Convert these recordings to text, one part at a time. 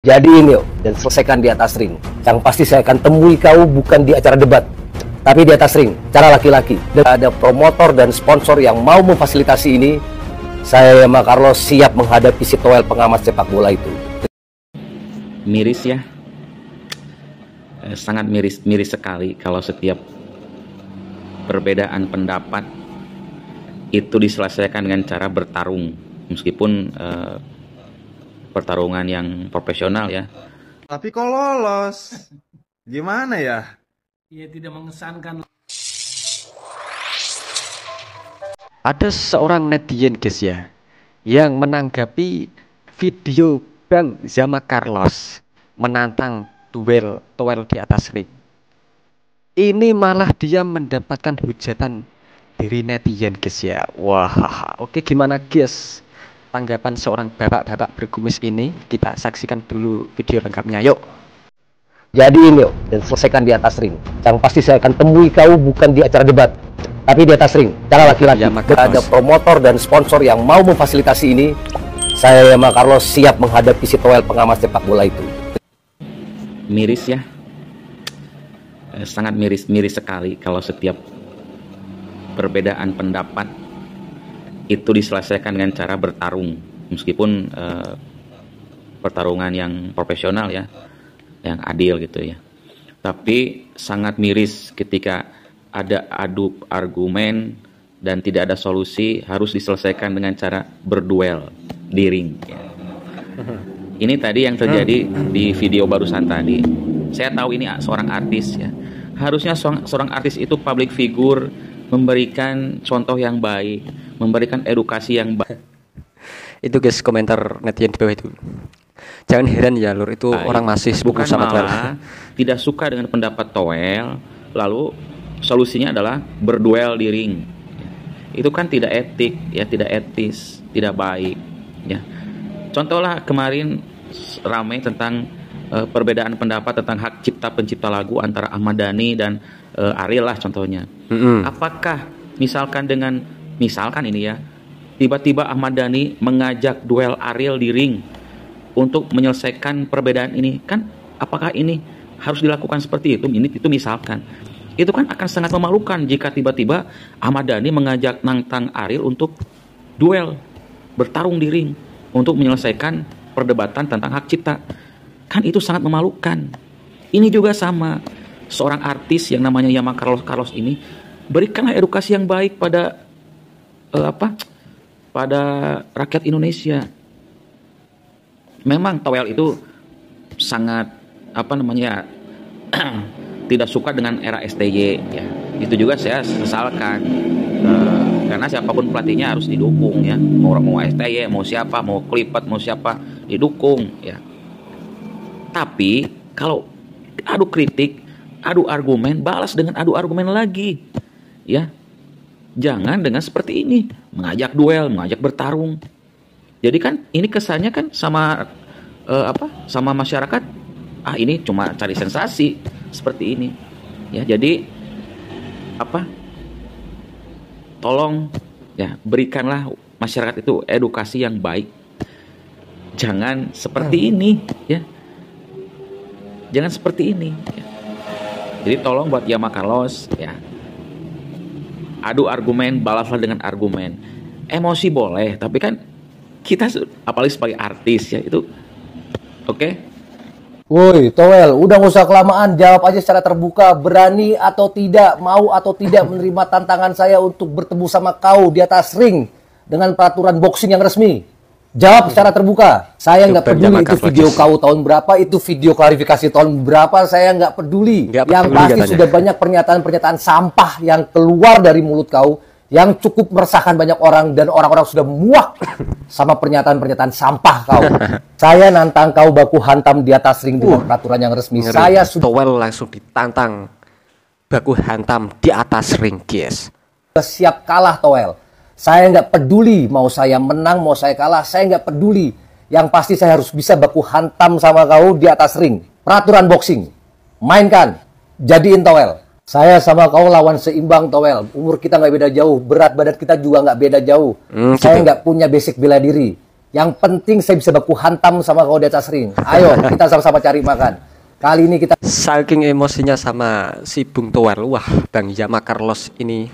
Jadi ini yuk, dan selesaikan di atas ring. Yang pasti saya akan temui kau bukan di acara debat, tapi di atas ring, cara laki-laki. Dan ada promotor dan sponsor yang mau memfasilitasi ini. Saya Yama Carlos siap menghadapi si Toel pengamat sepak bola itu. Miris ya, sangat miris sekali kalau setiap perbedaan pendapat itu diselesaikan dengan cara bertarung, meskipun pertarungan yang profesional ya. Tapi kok lolos? Gimana ya? Ya tidak mengesankan. Ada seorang netizen guys ya, yang menanggapi video Bang Yama Carlos menantang duel Toel di atas ring. Ini malah dia mendapatkan hujatan dari netizen guys ya. Wah, oke, gimana guys tanggapan seorang bapak-bapak berkumis ini? Kita saksikan dulu video lengkapnya, yuk. Jadi ini yuk, dan selesaikan di atas ring. Yang pasti saya akan temui kau bukan di acara debat, tapi di atas ring, cara laki-laki. Ada promotor dan sponsor yang mau memfasilitasi ini. Saya Yama Carlos siap menghadapi si Toel pengamat sepak bola itu. Miris ya, sangat miris sekali kalau setiap perbedaan pendapat itu diselesaikan dengan cara bertarung, meskipun pertarungan yang profesional ya, yang adil gitu ya. Tapi sangat miris ketika ada adu argumen dan tidak ada solusi, harus diselesaikan dengan cara berduel di ring ya. Ini tadi yang terjadi di video barusan tadi. Saya tahu ini seorang artis ya. Harusnya seorang artis itu public figure, memberikan contoh yang baik, memberikan edukasi yang baik. Itu guys komentar netizen di bawah itu. Jangan heran ya lur, itu baik. Orang masih bukan sama malah tidak suka dengan pendapat Toel, lalu solusinya adalah berduel di ring. Itu kan tidak etik ya, tidak etis, tidak baik ya. Contohlah kemarin ramai tentang perbedaan pendapat tentang hak cipta pencipta lagu antara Ahmad Dhani dan Ariel lah contohnya. Apakah misalkan ini ya, tiba-tiba Ahmad Dhani mengajak duel Ariel di ring untuk menyelesaikan perbedaan ini, kan apakah ini harus dilakukan seperti itu? Itu misalkan itu kan akan sangat memalukan jika tiba-tiba Ahmad Dhani mengajak nantang Ariel untuk duel, bertarung di ring untuk menyelesaikan perdebatan tentang hak cipta. Kan itu sangat memalukan. Ini juga sama, seorang artis yang namanya Yama Carlos ini, berikanlah edukasi yang baik pada pada rakyat Indonesia. Memang Toel itu sangat tidak suka dengan era STY ya. Itu juga saya sesalkan, karena siapapun pelatihnya harus didukung ya. Mau STY, mau siapa, mau Klippert, mau siapa, didukung ya. Tapi kalau adu kritik, adu argumen, balas dengan adu argumen lagi ya. Jangan dengan seperti ini, mengajak duel, mengajak bertarung. Jadi kan ini kesannya kan sama sama masyarakat, ini cuma cari sensasi seperti ini ya. Jadi tolong ya, berikanlah masyarakat itu edukasi yang baik. Jangan seperti ini ya. Jangan seperti ini ya. Jadi tolong buat Yama Carlos ya, adu argumen, balaslah dengan argumen. Emosi boleh, tapi kan kita apalagi sebagai artis ya, itu oke? Woi Toel, udah gak usah kelamaan, jawab aja secara terbuka. Berani atau tidak, mau atau tidak menerima tantangan saya untuk bertemu sama kau di atas ring dengan peraturan boxing yang resmi? Jawab secara terbuka. Saya nggak peduli itu video kau tahun berapa, itu video klarifikasi tahun berapa, saya nggak peduli. Yang pasti katanya, sudah banyak pernyataan-pernyataan sampah yang keluar dari mulut kau, yang cukup meresahkan banyak orang, dan orang-orang sudah muak sama pernyataan-pernyataan sampah kau. Saya nantang kau baku hantam di atas ring dengan peraturan yang resmi. Saya sudah Toel langsung ditantang baku hantam di atas ring, guys. Siap kalah Toel. Saya nggak peduli mau saya menang, mau saya kalah, saya nggak peduli. Yang pasti saya harus bisa baku hantam sama kau di atas ring. Peraturan boxing, mainkan, jadiin Toel. Saya sama kau lawan seimbang Toel. Umur kita nggak beda jauh, berat badan kita juga nggak beda jauh. Saya nggak punya basic bela diri. Yang penting saya bisa baku hantam sama kau di atas ring. Ayo, kita sama-sama cari makan. Kali ini kita Saking emosinya sama si Bung Toel, wah Bang Yama Carlos ini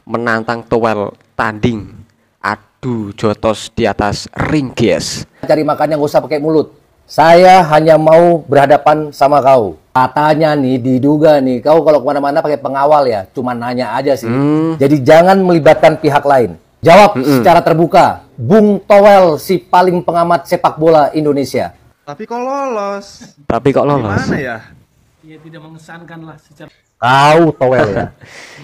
menantang Toel tanding adu jotos di atas ring, guys. cari makan yang gak usah pakai mulut. Saya hanya mau berhadapan sama kau. Katanya nih, diduga nih, kau kalau kemana-mana pakai pengawal ya, cuma nanya aja sih. Jadi jangan melibatkan pihak lain. Jawab secara terbuka. Bung Toel, si paling pengamat sepak bola Indonesia. Tapi kok lolos? Tapi kok lolos? Gimana ya? Ya tidak mengesankan lah secara Kau Toel ya.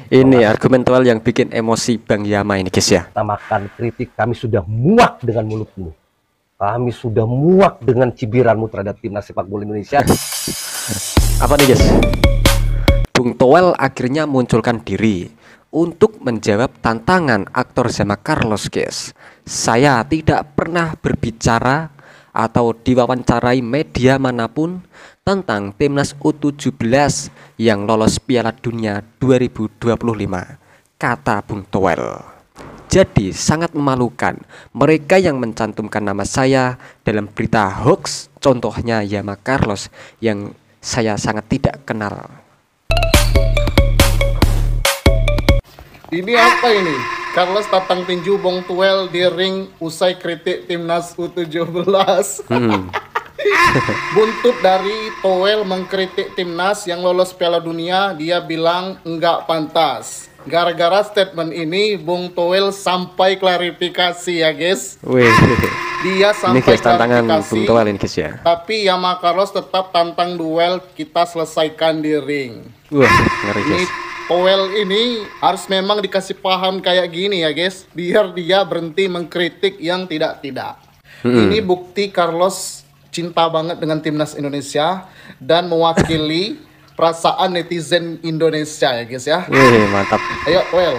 Ini argumen Toel yang bikin emosi Bang Yama ini, guys ya. Kita makan kritik, kami sudah muak dengan mulutmu. Kami sudah muak dengan cibiranmu terhadap timnas sepak bola Indonesia. Apa nih, guys? Bung Toel akhirnya munculkan diri untuk menjawab tantangan aktor Yama Carlos, guys. Saya tidak pernah berbicara atau diwawancarai media manapun tentang timnas U17 yang lolos Piala Dunia 2025, kata Bung Toel. Jadi sangat memalukan mereka yang mencantumkan nama saya dalam berita hoax, contohnya Yama Carlos yang saya sangat tidak kenal. Ini apa ini? Carlos tatang tinju Bung Toel di ring usai kritik timnas U17. Buntut dari Toel mengkritik timnas yang lolos Piala Dunia, dia bilang enggak pantas. Gara-gara statement ini Bung Toel sampai klarifikasi ya guys. Wih, Dia ini sampai guys tantangan klarifikasi. Bung Toel ini, guys ya. Tapi Yama Carlos tetap tantang duel, kita selesaikan di ring. Wah, ngeri, Ini guys. Toel ini harus memang dikasih paham kayak gini ya guys, biar dia berhenti mengkritik yang tidak-tidak. Ini bukti Carlos cinta banget dengan timnas Indonesia dan mewakili perasaan netizen Indonesia ya guys ya. Wih, mantap. Ayo Toel,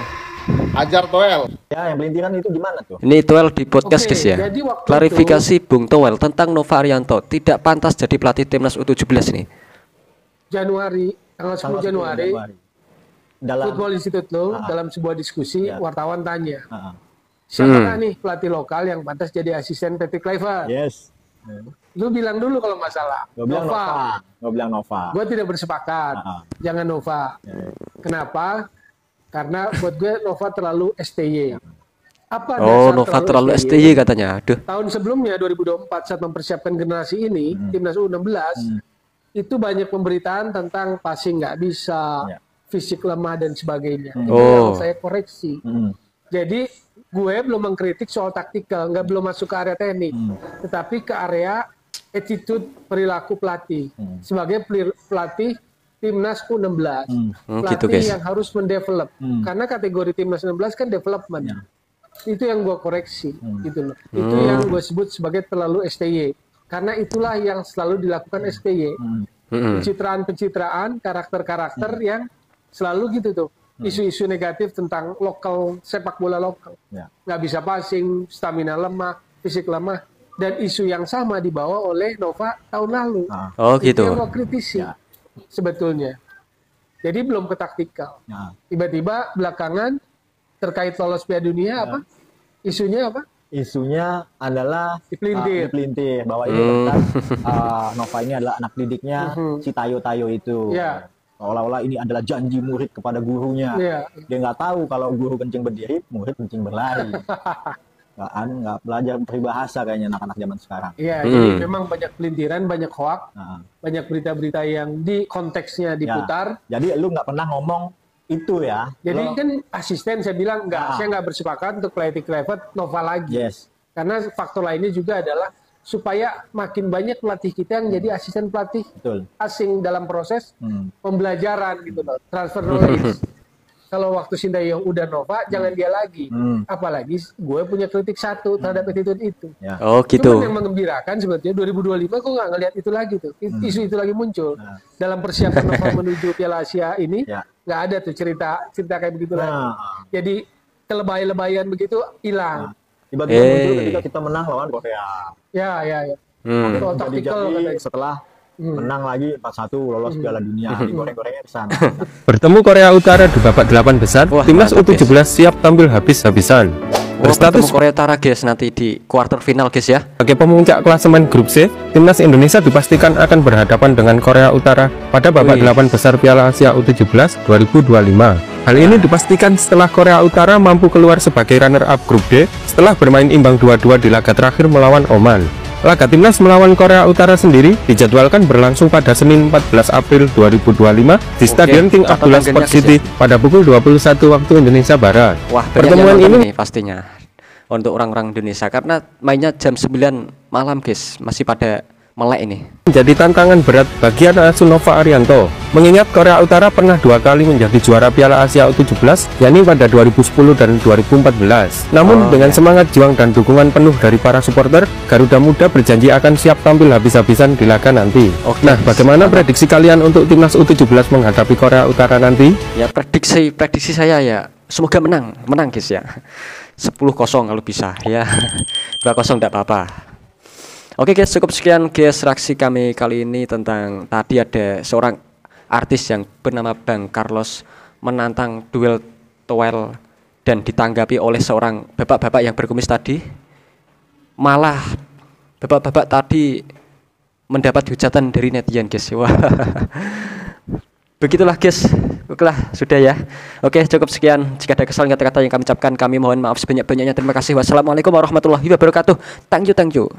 ajar Toel. Ya, yang pelintiran itu gimana tuh? Ini Toel di podcast, Oke, guys ya. jadi waktu Klarifikasi Bung Toel tentang Nova Arianto tidak pantas jadi pelatih timnas U17 ini. Januari, tanggal 10 Januari, Dalam Football Institute lo dalam sebuah diskusi wartawan tanya, Ah, ah. siapakah nih pelatih lokal yang pantas jadi asisten Patrick Kluivert? Yes. Lu bilang dulu kalau masalah. Gue bilang Nova. Gue bilang Nova. Gue tidak bersepakat. Ah, ah. Jangan Nova. Ya. Kenapa? Karena buat gue Nova terlalu STY. Apa Oh, dasar Nova terlalu STY katanya. Aduh. Tahun sebelumnya 2024 saat mempersiapkan generasi ini, timnas U16 itu banyak pemberitaan tentang passing nggak bisa, Ya. fisik lemah dan sebagainya. Itu Oh. yang saya koreksi. Jadi gue belum mengkritik soal taktikal, nggak belum masuk ke area teknik, tetapi ke area attitude perilaku pelatih sebagai pelatih timnas U16, pelatih gitu, guys. yang harus mendevelop, karena kategori timnas U16 kan development. Itu yang gue koreksi, gitu loh. Itu yang gue sebut sebagai terlalu STY, karena itulah yang selalu dilakukan STY, pencitraan, karakter-karakter yang selalu gitu tuh. Isu-isu negatif tentang lokal, sepak bola lokal. Ya. Nggak bisa passing, stamina lemah, fisik lemah. Dan isu yang sama dibawa oleh Nova tahun lalu. Oh, Itu gitu. yang mau kritisi, sebetulnya. Jadi belum ke taktikal. Ya. Tiba-tiba belakangan terkait lolos Piala Dunia apa? Isunya apa? Isunya adalah Dipelintir. dipelintir bahwa ini tentang Nova ini adalah anak didiknya si Tayo itu. Ya. Seolah-olah ini adalah janji murid kepada gurunya. Iya. Dia nggak tahu kalau guru kencing berdiri, murid kencing berlari. Nggak belajar peribahasa kayaknya anak-anak zaman sekarang. Iya, jadi memang banyak pelintiran, banyak hoak, Nah, banyak berita-berita yang di konteksnya diputar. jadi lu nggak pernah ngomong itu ya. Jadi Lu- kan asisten saya bilang saya nggak bersepakat untuk pelatih Kluivert Nova lagi. Yes. Karena faktor lainnya juga adalah supaya makin banyak pelatih kita yang jadi asisten pelatih Betul. asing dalam proses pembelajaran gitu loh, transfer knowledge. Kalau waktu Sintayong udah Nova, jangan dia lagi. Apalagi gue punya kritik satu terhadap attitude itu. Ya. Oh, Cuman gitu. yang mengembirakan sebetulnya 2025 kok nggak ngelihat itu lagi tuh. Isu itu lagi muncul. Dalam persiapan Nova menuju Piala Asia ini, Ya. nggak ada tuh cerita kayak begitu lagi. Nah, Jadi kelebay-lebayan begitu hilang. tiba-tiba muncul ketika kita menang lawan Korea. Ya. Soal taktikal Jadi katanya. setelah menang lagi 4-1 lolos Piala Dunia, digoreng-gorengnya di sana. Bertemu Korea Utara di babak 8 besar, timnas U17 siap tampil habis-habisan. bertemu Korea Utara guys nanti di quarter final guys ya. Sebagai pemuncak klasemen grup C, timnas Indonesia dipastikan akan berhadapan dengan Korea Utara pada babak 8 besar Piala Asia U17 2025. Hal ini dipastikan setelah Korea Utara mampu keluar sebagai runner-up grup D setelah bermain imbang 2-2 di laga terakhir melawan Oman. Laga timnas melawan Korea Utara sendiri dijadwalkan berlangsung pada Senin 14 April 2025 di Stadion King Abdullah Sport City pada pukul 21 waktu Indonesia Barat. Wah, pertemuan ini pastinya untuk orang-orang Indonesia karena mainnya jam 9 malam guys, masih pada melek ini. Menjadi tantangan berat bagi anak asuh Nova Arianto, mengingat Korea Utara pernah 2 kali menjadi juara Piala Asia U17, yakni pada 2010 dan 2014. Namun dengan semangat juang dan dukungan penuh dari para supporter, Garuda Muda berjanji akan siap tampil habis-habisan di laga nanti. Nah, bagaimana prediksi kalian untuk timnas U17 menghadapi Korea Utara nanti? Ya, prediksi saya ya semoga menang guys ya. 10-0 kalau bisa ya. 2-0 enggak apa-apa. Oke guys, cukup sekian guys reaksi kami kali ini tentang tadi ada seorang artis yang bernama Bang Carlos menantang duel towel dan ditanggapi oleh seorang bapak-bapak yang berkumis tadi. Malah bapak-bapak tadi mendapat hujatan dari netizen guys. Wah. Begitulah guys. Okelah, sudah ya. Oke, cukup sekian. Jika ada kesalahan kata-kata yang kami ucapkan, kami mohon maaf sebanyak-banyaknya. Terima kasih. Wassalamualaikum warahmatullahi wabarakatuh. Thank you.